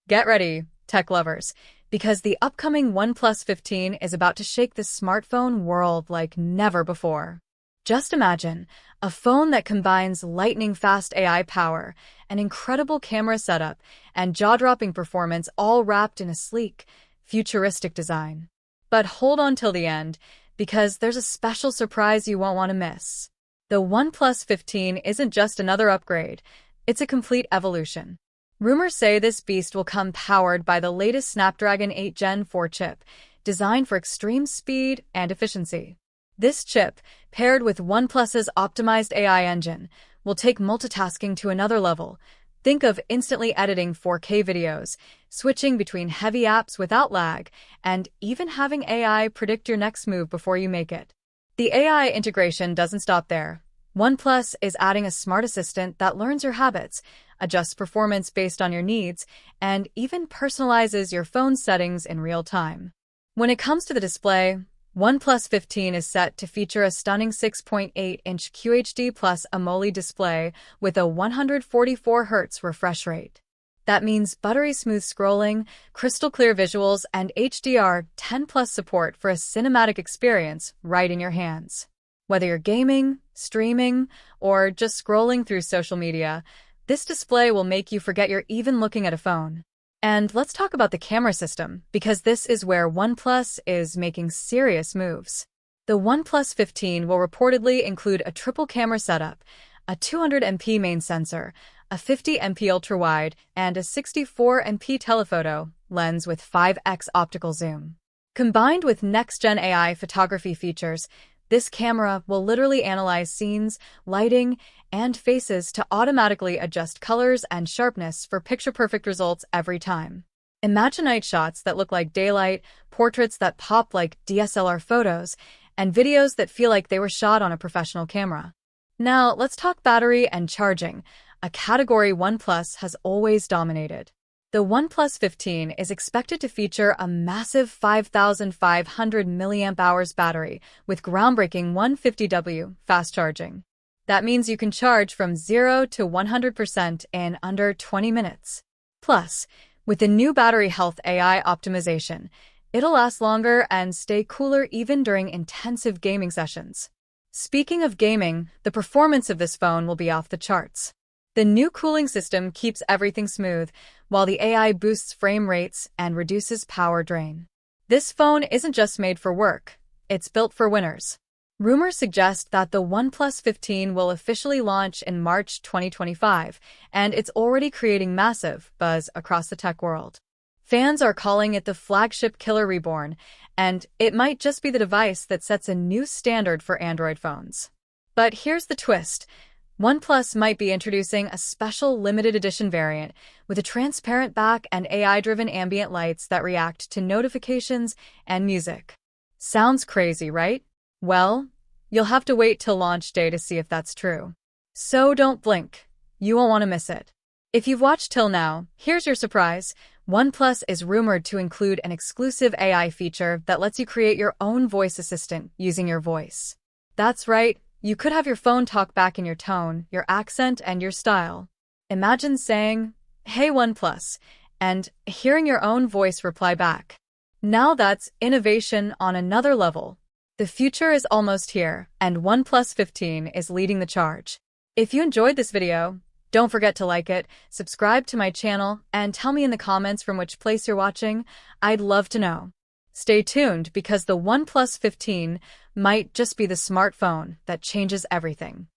Get ready, tech lovers, because the upcoming OnePlus 15 is about to shake the smartphone world like never before. Just imagine a phone that combines lightning-fast AI power, an incredible camera setup, and jaw-dropping performance all wrapped in a sleek, futuristic design. But hold on till the end, because there's a special surprise you won't want to miss. The OnePlus 15 isn't just another upgrade, it's a complete evolution. Rumors say this beast will come powered by the latest Snapdragon 8 Gen 4 chip, designed for extreme speed and efficiency. This chip, paired with OnePlus's optimized AI engine, will take multitasking to another level. Think of instantly editing 4K videos, switching between heavy apps without lag, and even having AI predict your next move before you make it. The AI integration doesn't stop there. OnePlus is adding a smart assistant that learns your habits, adjusts performance based on your needs, and even personalizes your phone settings in real time. When it comes to the display, OnePlus 15 is set to feature a stunning 6.8-inch QHD Plus AMOLED display with a 144Hz refresh rate. That means buttery smooth scrolling, crystal clear visuals, and HDR10 Plus support for a cinematic experience right in your hands. Whether you're gaming, streaming, or just scrolling through social media, this display will make you forget you're even looking at a phone. And let's talk about the camera system, because this is where OnePlus is making serious moves. The OnePlus 15 will reportedly include a triple camera setup, a 200MP main sensor, a 50MP ultra-wide, and a 64MP telephoto lens with 5x optical zoom. Combined with next-gen AI photography features, this camera will literally analyze scenes, lighting, and faces to automatically adjust colors and sharpness for picture-perfect results every time. Imagine night shots that look like daylight, portraits that pop like DSLR photos, and videos that feel like they were shot on a professional camera. Now, let's talk battery and charging, a category OnePlus has always dominated. The OnePlus 15 is expected to feature a massive 5,500 mAh battery with groundbreaking 150W fast charging. That means you can charge from 0 to 100% in under 20 minutes. Plus, with the new battery health AI optimization, it'll last longer and stay cooler even during intensive gaming sessions. Speaking of gaming, the performance of this phone will be off the charts. The new cooling system keeps everything smooth, while the AI boosts frame rates and reduces power drain. This phone isn't just made for work, it's built for winners. Rumors suggest that the OnePlus 15 will officially launch in March 2025, and it's already creating massive buzz across the tech world. Fans are calling it the flagship killer reborn, and it might just be the device that sets a new standard for Android phones. But here's the twist. OnePlus might be introducing a special limited edition variant with a transparent back and AI-driven ambient lights that react to notifications and music. Sounds crazy, right? Well, you'll have to wait till launch day to see if that's true. So don't blink. You won't want to miss it. If you've watched till now, here's your surprise. OnePlus is rumored to include an exclusive AI feature that lets you create your own voice assistant using your voice. That's right. You could have your phone talk back in your tone, your accent, and your style. Imagine saying, "Hey OnePlus," and hearing your own voice reply back. Now that's innovation on another level. The future is almost here, and OnePlus 15 is leading the charge. If you enjoyed this video, don't forget to like it, subscribe to my channel, and tell me in the comments from which place you're watching. I'd love to know. Stay tuned because the OnePlus 15 might just be the smartphone that changes everything.